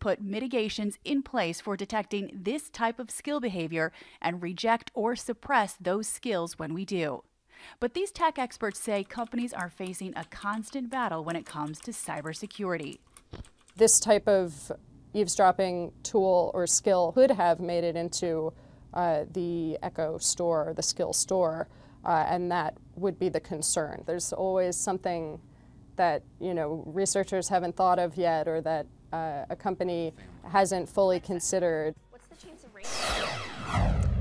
put mitigations in place for detecting this type of skill behavior and reject or suppress those skills when we do. But these tech experts say companies are facing a constant battle when it comes to cybersecurity. This type of eavesdropping tool or skill could have made it into the Echo store, the skill store, and that would be the concern. There's always something that researchers haven't thought of yet, or that a company hasn't fully considered. What's the chance of rain?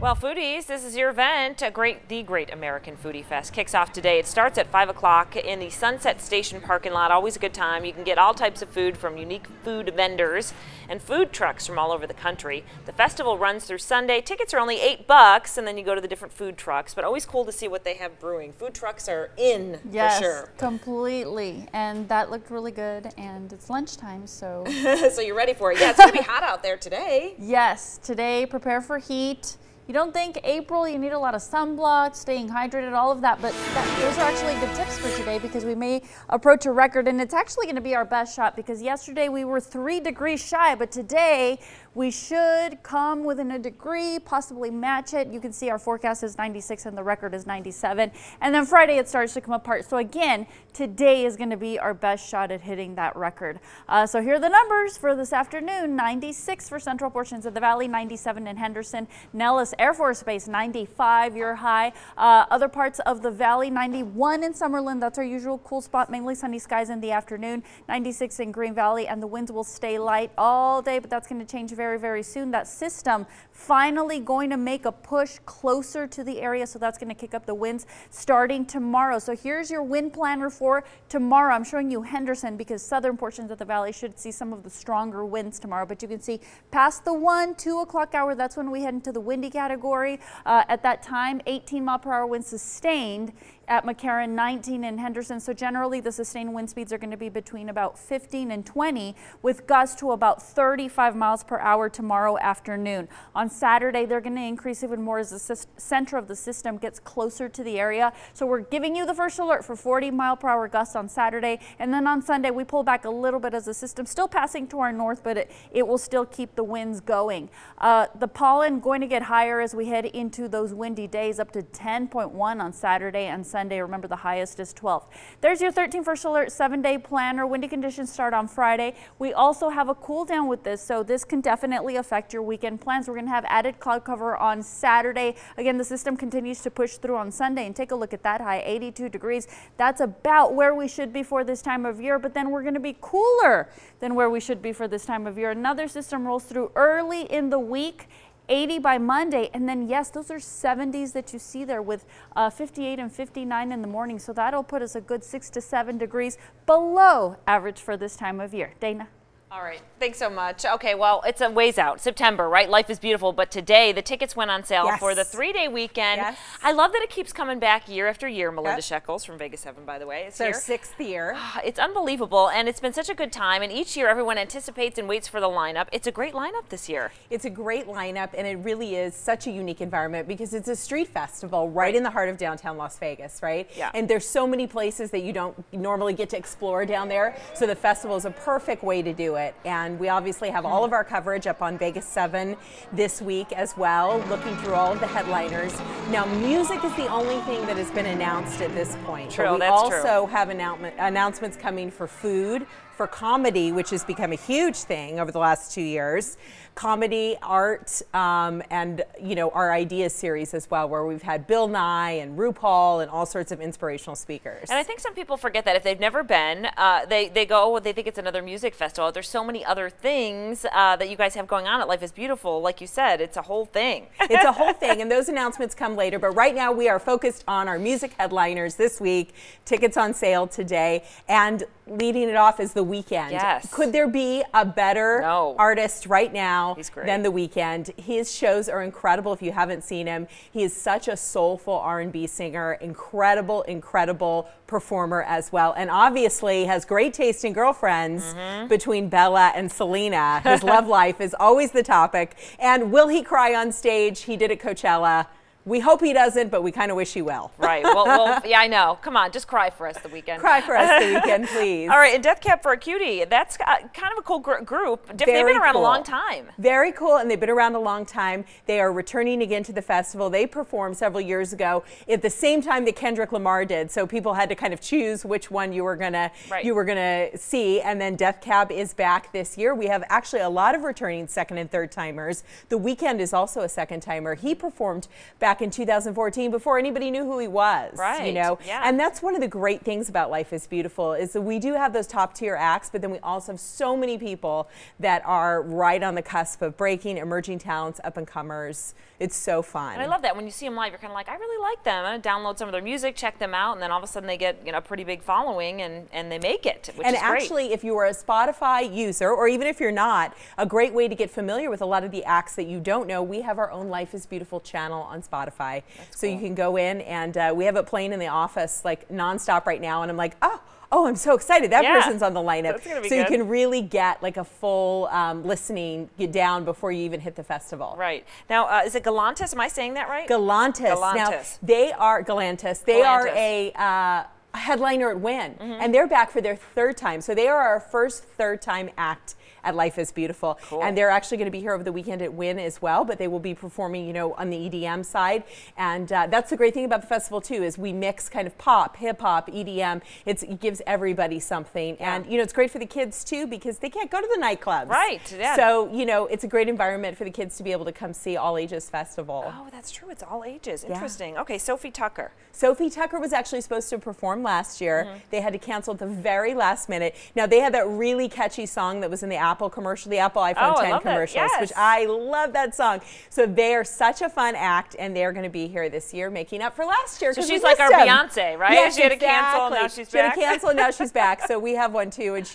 Well, foodies, this is your event. The Great American Foodie Fest kicks off today. It starts at 5 o'clock in the Sunset Station parking lot. Always a good time. You can get all types of food from unique food vendors and food trucks from all over the country. The festival runs through Sunday. Tickets are only $8, and then you go to the different food trucks. But always cool to see what they have brewing. Food trucks are in, yes, for sure. Completely. And that looked really good. And it's lunchtime, so. So you're ready for it. Yeah, it's going to be hot out there today. Yes, today prepare for heat. You don't think April, you need a lot of sunblock, staying hydrated, all of that, but those are actually good tips for today because we may approach a record, and it's actually going to be our best shot because yesterday we were 3 degrees shy, but today we should come within a degree, possibly match it. You can see our forecast is 96 and the record is 97, and then Friday it starts to come apart. So again, today is going to be our best shot at hitting that record. So here are the numbers for this afternoon. 96 for central portions of the valley, 97 in Henderson, Nellis Air Force Base, 95 your high. Other parts of the valley, 91 in Summerlin. That's our usual cool spot, mainly sunny skies in the afternoon. 96 in Green Valley, and the winds will stay light all day, but that's going to change very, very soon. That system finally going to make a push closer to the area, so that's going to kick up the winds starting tomorrow. So here's your wind planner for tomorrow. I'm showing you Henderson because southern portions of the valley should see some of the stronger winds tomorrow, but you can see past the 1-2 o'clock hour, that's when we head into the windy category. At that time, 18-mile-per-hour winds sustained at McCarran, 19 in Henderson. So generally the sustained wind speeds are going to be between about 15 and 20 with gusts to about 35 miles per hour tomorrow afternoon. On Saturday, they're going to increase even more as the center of the system gets closer to the area. So we're giving you the first alert for 40-mile-per-hour gusts on Saturday. And then on Sunday, we pull back a little bit as the system still passing to our north, but it will still keep the winds going. The pollen going to get higher as we head into those windy days, up to 10.1 on Saturday and Sunday. Remember, the highest is 12. There's your 13 first alert 7-day planner. Windy conditions start on Friday. We also have a cool down with this, so this can definitely affect your weekend plans. We're going to have added cloud cover on Saturday. Again, the system continues to push through on Sunday, and take a look at that high, 82 degrees. That's about where we should be for this time of year, but then we're going to be cooler than where we should be for this time of year. Another system rolls through early in the week. 80 by Monday, and then yes, those are 70s that you see there with 58 and 59 in the morning, so that'll put us a good 6 to 7 degrees below average for this time of year. Dana? All right, thanks so much. Okay, well, it's a ways out, September, right? Life is beautiful, but today the tickets went on sale for the 3-day weekend. Yes. I love that it keeps coming back year after year. Melinda Shekels from Vegas 7, by the way, is here. It's our 6th year. It's unbelievable, and it's been such a good time, and each year everyone anticipates and waits for the lineup. It's a great lineup this year. It's a great lineup, and it really is such a unique environment because it's a street festival right in the heart of downtown Las Vegas, right? Yeah. And there's so many places that you don't normally get to explore down there, so the festival is a perfect way to do it. And we obviously have all of our coverage up on Vegas 7 this week as well, looking through all of the headliners. Now, music is the only thing that has been announced at this point. True, but we that's also true. have announcements coming for food, for comedy, which has become a huge thing over the last 2 years. Comedy, art, and our Ideas series as well, where we've had Bill Nye and RuPaul and all sorts of inspirational speakers. And I think some people forget that if they've never been, they go, they think it's another music festival. There's so many other things that you guys have going on at Life is Beautiful. Like you said, it's a whole thing. It's a whole thing, and those announcements come later. But right now we are focused on our music headliners this week. Tickets on sale today, and leading it off is The Weeknd. Yes. Could there be a better artist right now than The Weeknd? His shows are incredible if you haven't seen him. He is such a soulful R&B singer, incredible, incredible performer as well, and obviously has great taste in girlfriends between Bella and Selena. His love life is always the topic. And will he cry on stage? He did at Coachella. We hope he doesn't, but we kind of wish he will. Right. Well, yeah, I know. Come on, just cry for us the weekend. Cry for us the weekend, please. All right, and Death Cab for a Cutie. That's kind of a cool group. They've been around a long time. Very cool, and they've been around a long time. They are returning again to the festival. They performed several years ago at the same time that Kendrick Lamar did, so people had to kind of choose which one you were gonna see. And then Death Cab is back this year. We have actually a lot of returning second and third timers. The Weeknd is also a second timer. He performed back in 2014 before anybody knew who he was. Right. You know, yeah. And that's one of the great things about Life is Beautiful is that we do have those top tier acts, but then we also have so many people that are right on the cusp of breaking, emerging talents, up and comers. It's so fun. And I love that when you see them live, you're kind of like, I really like them. I'm gonna download some of their music, check them out, and then all of a sudden they get a pretty big following and they make it, which is great. And actually, if you are a Spotify user, or even if you're not, a great way to get familiar with a lot of the acts that you don't know, we have our own Life is Beautiful channel on Spotify. So you can go in and we have it playing in the office like nonstop right now, and I'm like, oh, I'm so excited. That person's on the lineup. That's gonna be so good. You can really get like a full listening down before you even hit the festival. Right. Now, is it Galantis? Am I saying that right? Galantis. Now, they are Galantis. They are a headliner at Wynn, and they're back for their third time. So they are our first third-time act at Life is Beautiful. Cool. And they're actually going to be here over the weekend at Wynn as well, but they will be performing, you know, on the EDM side. And that's the great thing about the festival too, is we mix kind of pop, hip hop, EDM. It gives everybody something. Yeah. And, you know, it's great for the kids too, because they can't go to the nightclubs. Right. Yeah. So, you know, it's a great environment for the kids to be able to come see All Ages Festival. Oh, that's true. It's all ages. Interesting. Yeah. Okay, Sophie Tucker. Sophie Tucker was actually supposed to perform last year. They had to cancel at the very last minute. Now, they had that really catchy song that was in the Apple commercial, the Apple iPhone 10 commercials, which I love that song. So they are such a fun act, and they're going to be here this year making up for last year. So she's like our Beyonce, right? Yes, she had to cancel, now she's back. She had to cancel, and now she's back. So we have one too, and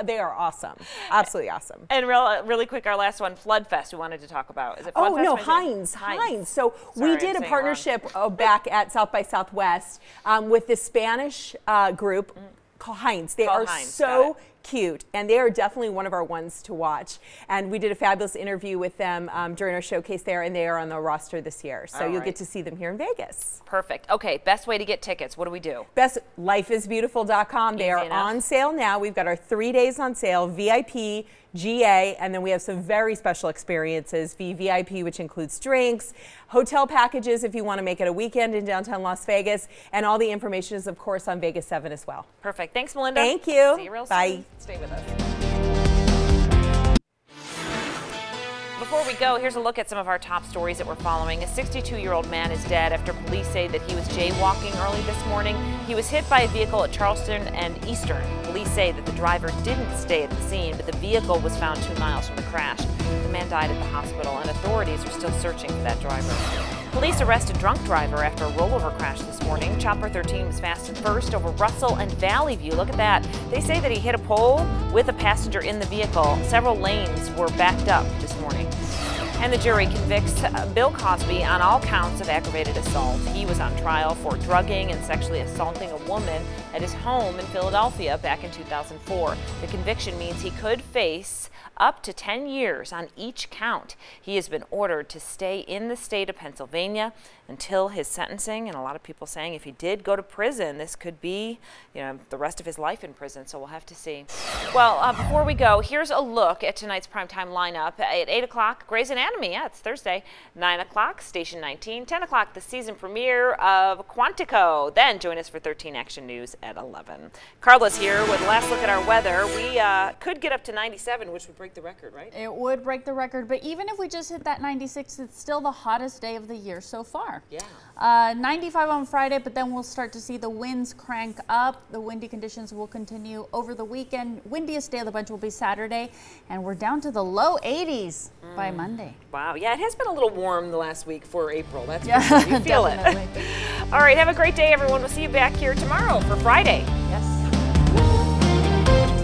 they are awesome. Absolutely awesome. And really quick, our last one, Floodfest, we wanted to talk about. Is it Floodfest? Oh, no, Heinz. So we did a partnership back at South by Southwest with the Spanish group called Heinz. They are so cute, and they are definitely one of our ones to watch. And we did a fabulous interview with them during our showcase there, and they are on the roster this year. So you'll get to see them here in Vegas. Perfect. Okay, best way to get tickets. What do we do? Lifeisbeautiful.com. They are on sale now. We've got our 3 days on sale, VIP, GA, and then we have some very special experiences, VVIP, which includes drinks, hotel packages if you want to make it a weekend in downtown Las Vegas, and all the information is, of course, on Vegas 7 as well. Perfect. Thanks, Melinda. Thank you. See you real soon. Bye. Stay with us. Before we go, here's a look at some of our top stories that we're following. A 62-year-old man is dead after police say that he was jaywalking early this morning. He was hit by a vehicle at Charleston and Eastern. Police say that the driver didn't stay at the scene, but the vehicle was found 2 miles from the crash. The man died at the hospital, and authorities are still searching for that driver. Police arrested a drunk driver after a rollover crash this morning. Chopper 13 was fast and first over Russell and Valley View. Look at that. They say that he hit a pole with a passenger in the vehicle. Several lanes were backed up this morning. And the jury convicts Bill Cosby on all counts of aggravated assault. He was on trial for drugging and sexually assaulting a woman at his home in Philadelphia back in 2004. The conviction means he could face up to 10 years on each count. He has been ordered to stay in the state of Pennsylvania until his sentencing, and a lot of people saying if he did go to prison, this could be, you know, the rest of his life in prison, so we'll have to see. Well, before we go, here's a look at tonight's primetime lineup. At 8 o'clock, Grey's Anatomy, it's Thursday. 9 o'clock, Station 19. 10 o'clock, the season premiere of Quantico. Then join us for 13 Action News at 11. Carla's here with a last look at our weather. We could get up to 97, which would break the record, right? It would break the record, but even if we just hit that 96, it's still the hottest day of the year so far. Yeah. 95 on Friday, but then we'll start to see the winds crank up. The windy conditions will continue over the weekend. Windiest day of the bunch will be Saturday, and we're down to the low 80s by Monday. Wow. Yeah, it has been a little warm the last week for April. That's for sure. You feel it. All right. Have a great day, everyone. We'll see you back here tomorrow for Friday.